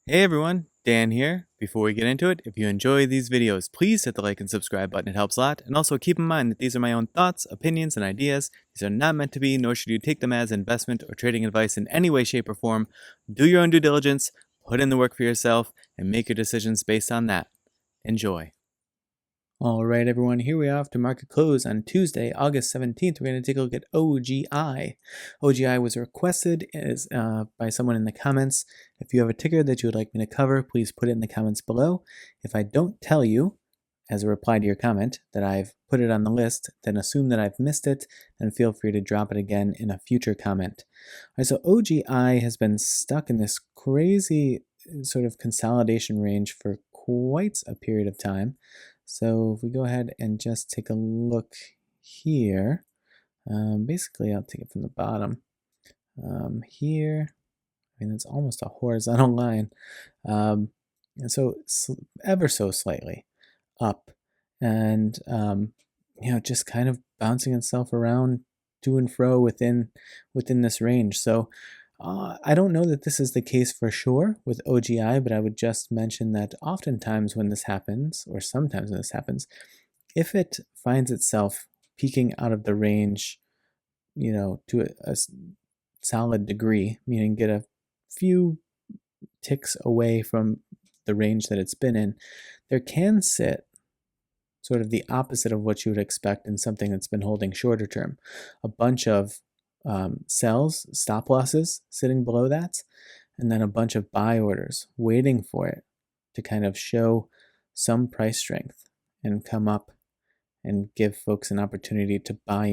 Hey everyone, Dan here. Before we get into it, if you enjoy these videos, please hit the like and subscribe button. It helps a lot. And also keep in mind that these are my own thoughts, opinions, and ideas. These are not meant to be, nor should you take them as investment or trading advice in any way, shape, or form. Do your own due diligence, put in the work for yourself, and make your decisions based on that. Enjoy. All right, everyone, here we are after market close on Tuesday, August 17th. We're going to take a look at OGI. OGI was requested by someone in the comments. If you have a ticker that you would like me to cover, please put it in the comments below. If I don't tell you, as a reply to your comment, that I've put it on the list, then assume that I've missed it, and feel free to drop it again in a future comment. All right, so OGI has been stuck in this crazy sort of consolidation range for quite a period of time. So if we go ahead and just take a look here, basically I'll take it from the bottom. Here, I mean, it's almost a horizontal line. And so ever so slightly up and, just kind of bouncing itself around to and fro within this range. So I don't know that this is the case for sure with OGI, but I would just mention that oftentimes when this happens, or sometimes when this happens, if it finds itself peaking out of the range, to a solid degree, meaning get a few ticks away from the range that it's been in, there can sit sort of the opposite of what you would expect in something that's been holding shorter term. A bunch of sells, stop losses sitting below that, and then a bunch of buy orders waiting for it to kind of show some price strength and come up and give folks an opportunity to buy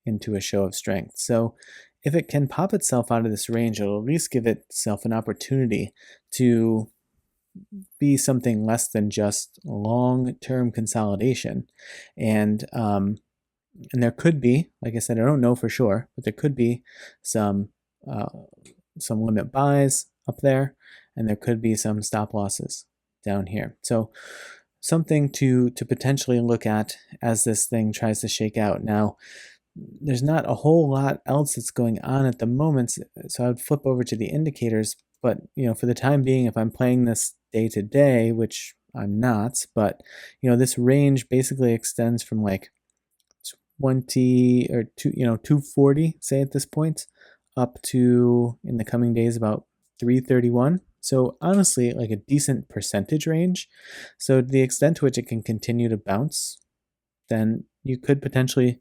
into a show of strength. So if it can pop itself out of this range, it'll at least give itself an opportunity to be something less than just long-term consolidation. And there could be, like I said, I don't know for sure, but there could be some limit buys up there, and there could be some stop losses down here. So something to potentially look at as this thing tries to shake out. Now, there's not a whole lot else that's going on at the moment, so I would flip over to the indicators. But for the time being, if I'm playing this day to day, which I'm not, but this range basically extends from like 20 or 240, say at this point, up to in the coming days about 331. So honestly, like a decent percentage range. So to the extent to which it can continue to bounce, then you could potentially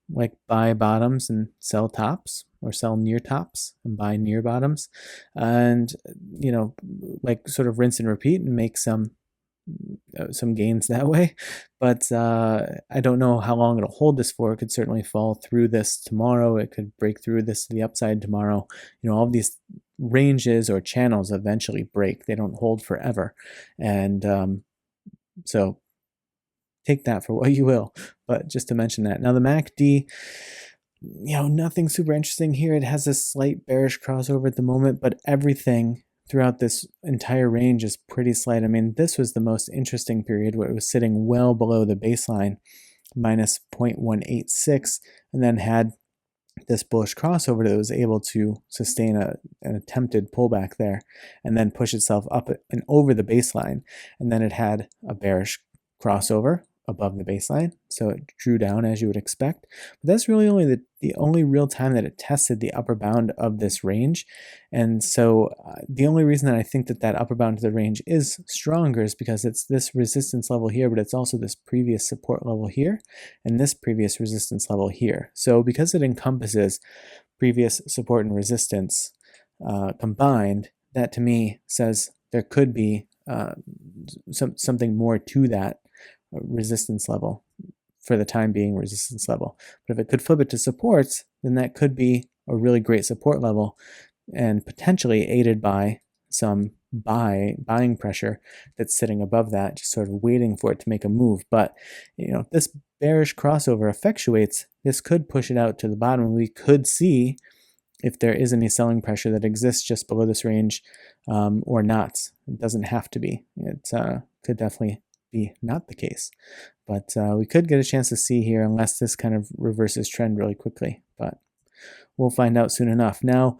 like buy bottoms and sell tops, or sell near tops and buy near bottoms, and like sort of rinse and repeat and make some gains that way. But I don't know how long it'll hold this for. It could certainly fall through this tomorrow. It could break through this to the upside tomorrow. All of these ranges or channels eventually break. They don't hold forever. And so take that for what you will, but just to mention that. Now the MACD, nothing super interesting here. It has a slight bearish crossover at the moment, but everything throughout this entire range is pretty slight. I mean, this was the most interesting period where it was sitting well below the baseline, minus 0.186, and then had this bullish crossover that was able to sustain an attempted pullback there, and then push itself up and over the baseline. And then it had a bearish crossover above the baseline, so it drew down as you would expect. But that's really only the only real time that it tested the upper bound of this range. And so the only reason that I think that upper bound of the range is stronger is because it's this resistance level here, but it's also this previous support level here and this previous resistance level here. So because it encompasses previous support and resistance combined, that to me says there could be something more to that resistance level, for the time being resistance level. But if it could flip it to supports, then that could be a really great support level, and potentially aided by some buying pressure that's sitting above that, just sort of waiting for it to make a move. But this bearish crossover effectuates, this could push it out to the bottom, and we could see if there is any selling pressure that exists just below this range or not. It doesn't have to be. It could definitely be not the case, but we could get a chance to see here unless this kind of reverses trend really quickly, but we'll find out soon enough. Now,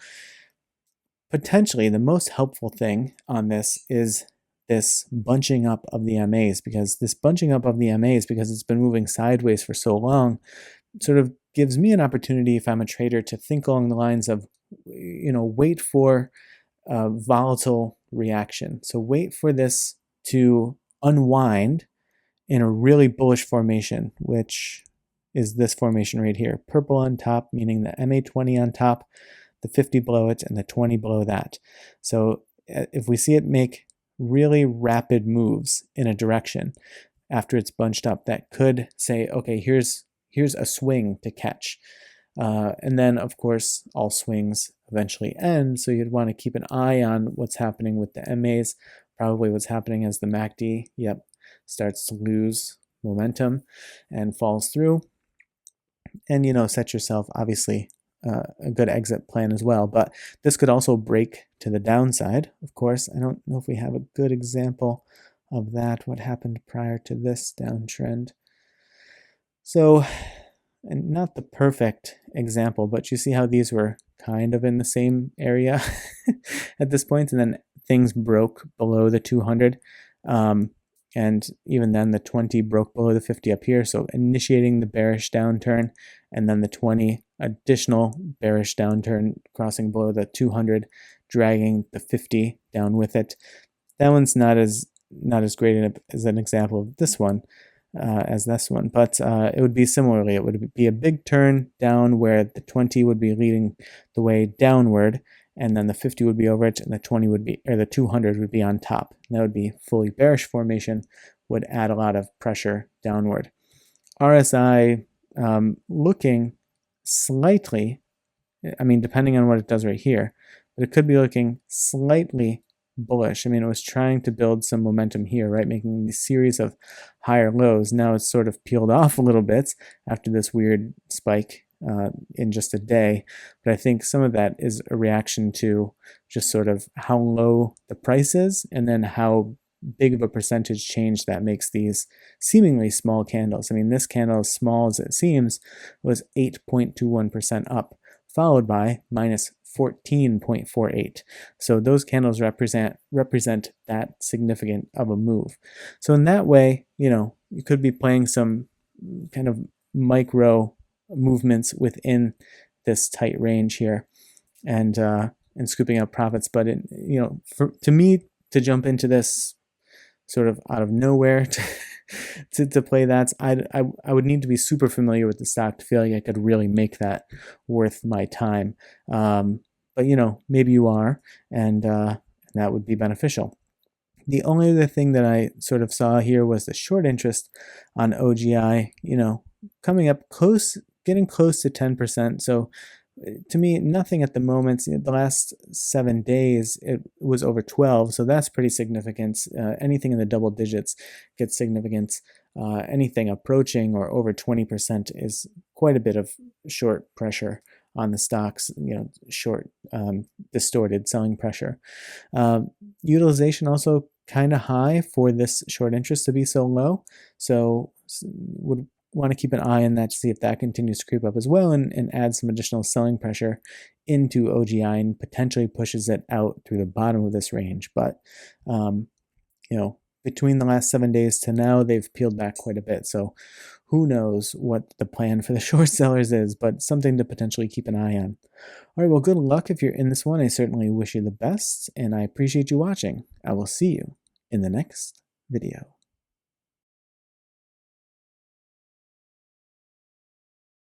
potentially the most helpful thing on this is this bunching up of the MAs, because this bunching up of the MAs, because it's been moving sideways for so long, sort of gives me an opportunity, if I'm a trader, to think along the lines of, wait for a volatile reaction. So wait for this to unwind in a really bullish formation, which is this formation right here. Purple on top, meaning the MA20 on top, the 50 below it, and the 20 below that. So if we see it make really rapid moves in a direction after it's bunched up, that could say, okay, here's a swing to catch. And then, of course, all swings eventually end, so you'd want to keep an eye on what's happening with the MAs, probably what's happening as the MACD, starts to lose momentum and falls through. And, set yourself, obviously, a good exit plan as well. But this could also break to the downside, of course. I don't know if we have a good example of that, what happened prior to this downtrend. So, and not the perfect example, but you see how these were kind of in the same area at this point, and then things broke below the 200. And even then the 20 broke below the 50 up here, so initiating the bearish downturn, and then the 20 additional bearish downturn crossing below the 200, dragging the 50 down with it. That one's not as great as an example of this one as this one, but it would be similarly. It would be a big turn down where the 20 would be leading the way downward, and then the 50 would be over it, and the 20 would be, or the 200 would be on top. And that would be fully bearish formation, would add a lot of pressure downward. RSI looking slightly, depending on what it does right here, but it could be looking slightly bullish. It was trying to build some momentum here, right? Making these series of higher lows. Now it's sort of peeled off a little bit after this weird spike in just a day. But I think some of that is a reaction to just sort of how low the price is, and then how big of a percentage change that makes these seemingly small candles. This candle, as small as it seems, was 8.21% up, followed by minus 14.48. So those candles represent that significant of a move. So in that way, you could be playing some kind of micro movements within this tight range here, and scooping up profits. But to me, to jump into this sort of out of nowhere to play that, I would need to be super familiar with the stock to feel like I could really make that worth my time. But maybe you are, and that would be beneficial. The only other thing that I sort of saw here was the short interest on OGI, coming up close, getting close to 10%. So to me, nothing at the moment. The last 7 days, it was over 12, so that's pretty significant. Anything in the double digits gets significance. Anything approaching or over 20% is quite a bit of short pressure on the stocks, short, distorted selling pressure. Utilization also kind of high for this short interest to be so low, so would want to keep an eye on that to see if that continues to creep up as well, and add some additional selling pressure into OGI and potentially pushes it out through the bottom of this range. But between the last 7 days to now, they've peeled back quite a bit. So who knows what the plan for the short sellers is, but something to potentially keep an eye on. All right, well, good luck if you're in this one. I certainly wish you the best, and I appreciate you watching. I will see you in the next video.